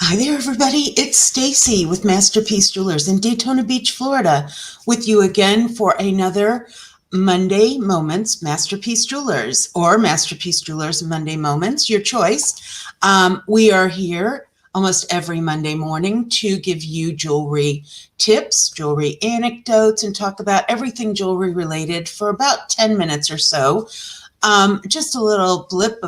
Hi there, everybody. It's Stacy with Masterpiece Jewelers in Daytona Beach, Florida, with you again for another Monday Moments Masterpiece Jewelers or Masterpiece Jewelers Monday Moments, your choice. We are here almost every Monday morning to give you jewelry tips, jewelry anecdotes, and talk about everything jewelry related for about 10 minutes or so. Just a little blip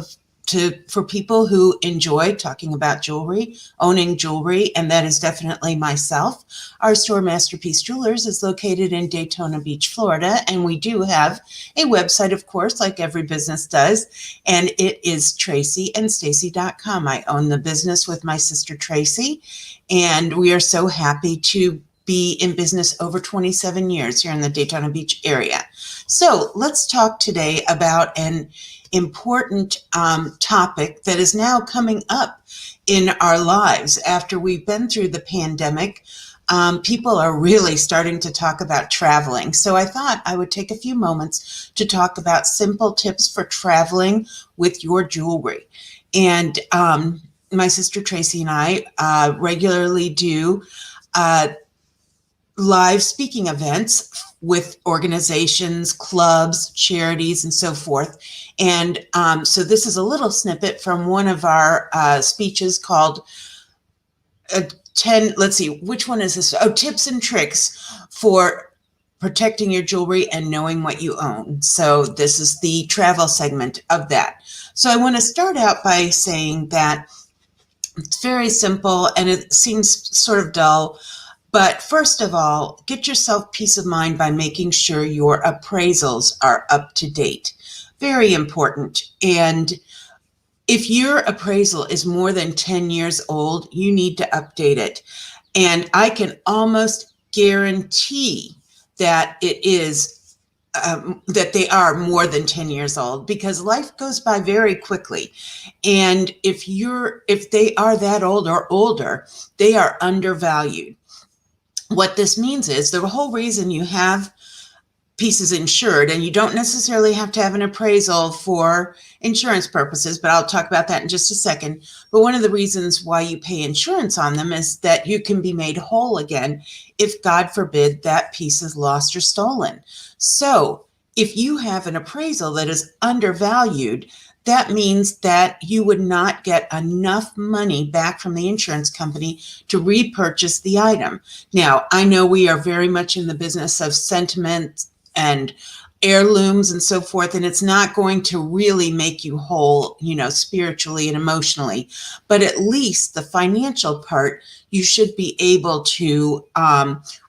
for people who enjoy talking about jewelry, owning jewelry, and that is definitely myself. Our store, Masterpiece Jewelers, is located in Daytona Beach, Florida, and we do have a website, of course, like every business does, and it is tracyandstacy.com. I own the business with my sister Tracy, and we are so happy to be in business over 27 years here in the Daytona Beach area. So let's talk today about an important topic that is now coming up in our lives after we've been through the pandemic. People are really starting to talk about traveling. So I thought I would take a few moments to talk about simple tips for traveling with your jewelry. And my sister Tracy and I regularly do live speaking events with organizations, clubs, charities, and so forth. And so this is a little snippet from one of our speeches called 10, let's see, which one is this? Oh, tips and tricks for protecting your jewelry and knowing what you own. So this is the travel segment of that. So I want to start out by saying that it's very simple and it seems sort of dull. But first of all, get yourself peace of mind by making sure your appraisals are up to date. Very important. And if your appraisal is more than 10 years old, you need to update it. And I can almost guarantee that it is that they are more than 10 years old, because life goes by very quickly. And if they are that old or older, they are undervalued. What this means is the whole reason you have pieces insured, and you don't necessarily have to have an appraisal for insurance purposes, but I'll talk about that in just a second. But one of the reasons why you pay insurance on them is that you can be made whole again if, God forbid, that piece is lost or stolen. So if you have an appraisal that is undervalued, that means that you would not get enough money back from the insurance company to repurchase the item. Now, I know we are very much in the business of sentiment and heirlooms and so forth, and it's not going to really make you whole, spiritually and emotionally, but at least the financial part, you should be able to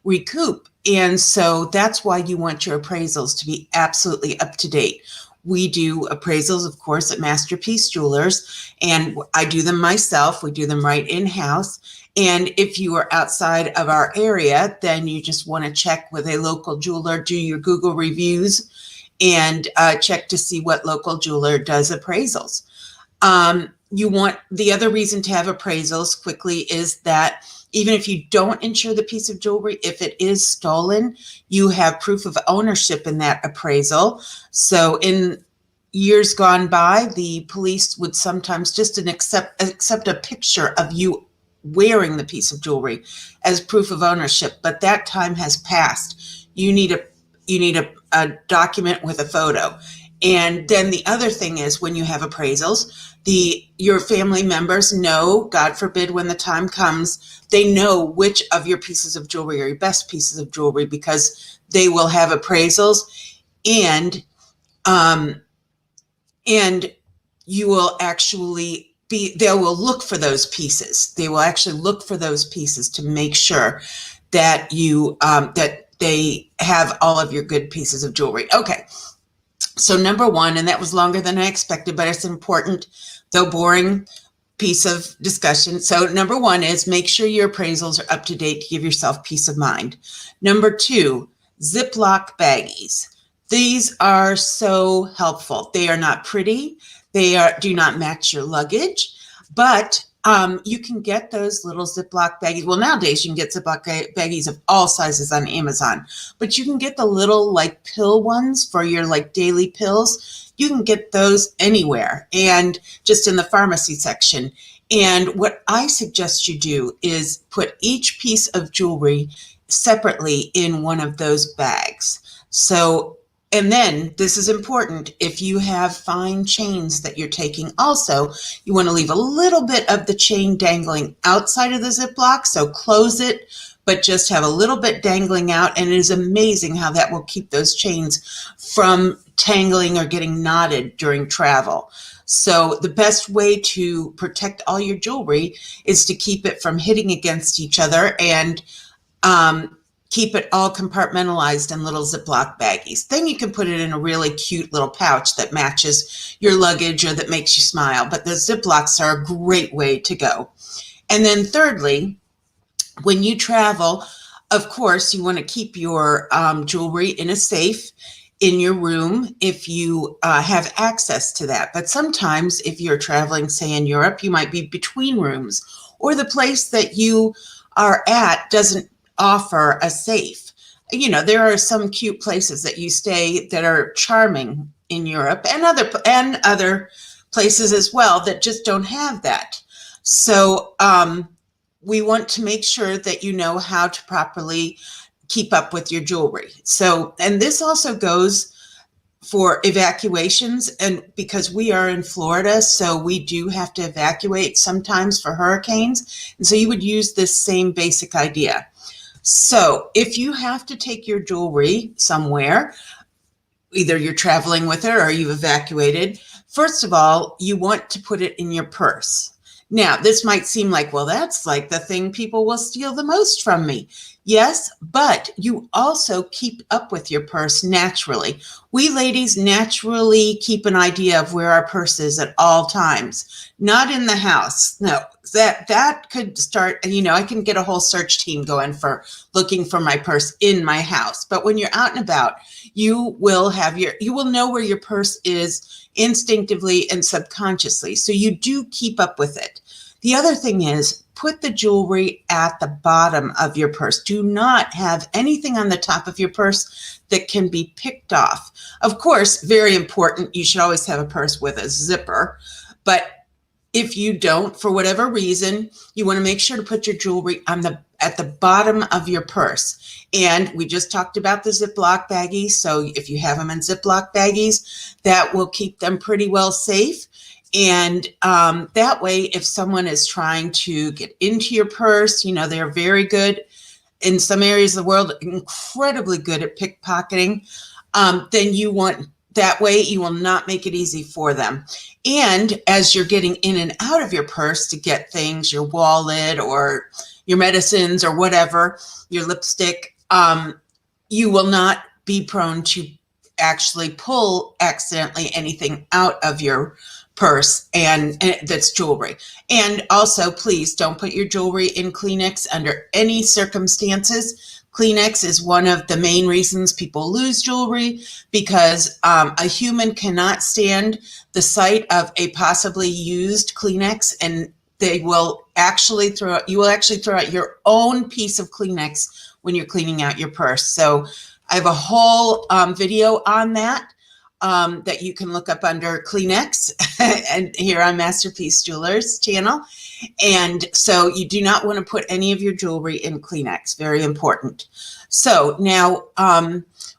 recoup. And so that's why you want your appraisals to be absolutely up to date. We do appraisals, of course, at Masterpiece Jewelers, and I do them myself. We do them right in-house. And if you are outside of our area, then you just want to check with a local jeweler, do your Google reviews, and check to see what local jeweler does appraisals. The other reason to have appraisals quickly is that even if you don't insure the piece of jewelry, if it is stolen, you have proof of ownership in that appraisal. So in years gone by, the police would sometimes just accept a picture of you wearing the piece of jewelry as proof of ownership, but that time has passed. You need a document with a photo. And then the other thing is, when you have appraisals, your family members know, God forbid, when the time comes, they know which of your pieces of jewelry are your best pieces of jewelry, because they will have appraisals, and you will actually they will look for those pieces. They will actually look for those pieces to make sure that that they have all of your good pieces of jewelry. Okay. So number one, and that was longer than I expected, but it's important, though boring, piece of discussion. So number one is make sure your appraisals are up to date to give yourself peace of mind. Number two, Ziploc baggies. These are so helpful. They are not pretty. They do not match your luggage, but You can get those little Ziploc baggies. Well, nowadays you can get Ziploc baggies of all sizes on Amazon, but you can get the little like pill ones for your like daily pills. You can get those anywhere and just in the pharmacy section. And what I suggest you do is put each piece of jewelry separately in one of those bags. So, and then this is important. If you have fine chains that you're taking also, you want to leave a little bit of the chain dangling outside of the Ziploc. So close it, but just have a little bit dangling out. And it is amazing how that will keep those chains from tangling or getting knotted during travel. So the best way to protect all your jewelry is to keep it from hitting against each other and keep it all compartmentalized in little Ziploc baggies. Then you can put it in a really cute little pouch that matches your luggage or that makes you smile. But the Ziplocs are a great way to go. And then thirdly, when you travel, of course, you want to keep your jewelry in a safe in your room if you have access to that. But sometimes if you're traveling, say in Europe, you might be between rooms, or the place that you are at doesn't offer a safe. You know, there are some cute places that you stay that are charming in Europe and other places as well that just don't have that. So we want to make sure that you know how to properly keep up with your jewelry. So, and this also goes for evacuations, and because we are in Florida, so we do have to evacuate sometimes for hurricanes. And so you would use this same basic idea. So if you have to take your jewelry somewhere, either you're traveling with it or you've evacuated, first of all, you want to put it in your purse. Now, this might seem like, well, that's like the thing people will steal the most from me. Yes, but you also keep up with your purse naturally. We ladies naturally keep an idea of where our purse is at all times, not in the house. No, that could start, you know, I can get a whole search team going for looking for my purse in my house. But when you're out and about, you will know where your purse is instinctively and subconsciously. So you do keep up with it. The other thing is, put the jewelry at the bottom of your purse. Do not have anything on the top of your purse that can be picked off. Of course, very important, you should always have a purse with a zipper. But if you don't, for whatever reason, you want to make sure to put your jewelry at the bottom of your purse. And we just talked about the Ziploc baggies. So if you have them in Ziploc baggies, that will keep them pretty well safe. And that way, if someone is trying to get into your purse, you know, they're very good in some areas of the world, incredibly good at pickpocketing, then you want, that way you will not make it easy for them. And as you're getting in and out of your purse to get things, your wallet or your medicines or whatever, your lipstick, you will not be prone to actually pull accidentally anything out of your purse and that's jewelry. And also, please don't put your jewelry in Kleenex under any circumstances. Kleenex is one of the main reasons people lose jewelry, because a human cannot stand the sight of a possibly used Kleenex, and they will actually you will actually throw out your own piece of Kleenex when you're cleaning out your purse. So I have a whole video on that. That you can look up under Kleenex and here on Masterpiece Jewelers channel. And so you do not want to put any of your jewelry in Kleenex. Very important. So now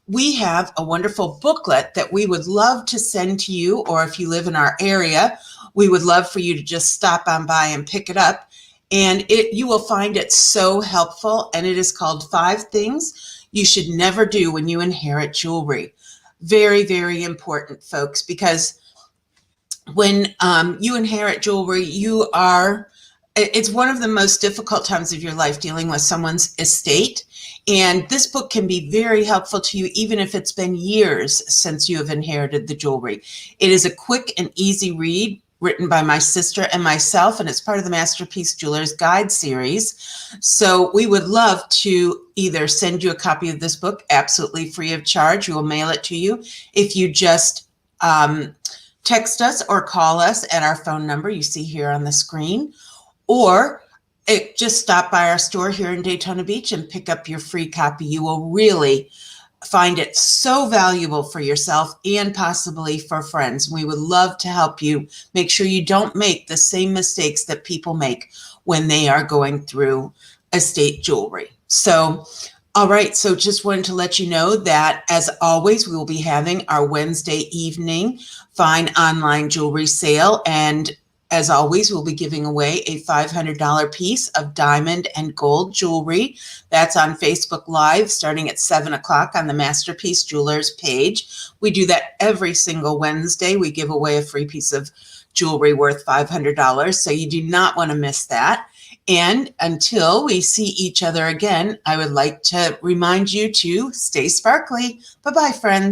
we have a wonderful booklet that we would love to send to you, or if you live in our area, we would love for you to just stop on by and pick it up. And you will find it so helpful. And it is called 5 Things You Should Never Do When You Inherit Jewelry. Very, very important, folks, because when you inherit jewelry, it's one of the most difficult times of your life dealing with someone's estate. And this book can be very helpful to you, even if it's been years since you have inherited the jewelry. It is a quick and easy read, written by my sister and myself, and it's part of the Masterpiece Jewelers Guide series. So we would love to either send you a copy of this book absolutely free of charge. We will mail it to you if you just text us or call us at our phone number you see here on the screen. or just stop by our store here in Daytona Beach and pick up your free copy. You will really find it so valuable for yourself and possibly for friends. We would love to help you make sure you don't make the same mistakes that people make when they are going through estate jewelry. So, all right, so just wanted to let you know that, as always, we will be having our Wednesday evening fine online jewelry sale. And as always, we'll be giving away a $500 piece of diamond and gold jewelry. That's on Facebook Live starting at 7 o'clock on the Masterpiece Jewelers page. We do that every single Wednesday. We give away a free piece of jewelry worth $500, so you do not want to miss that. And until we see each other again, I would like to remind you to stay sparkly. Bye-bye, friends.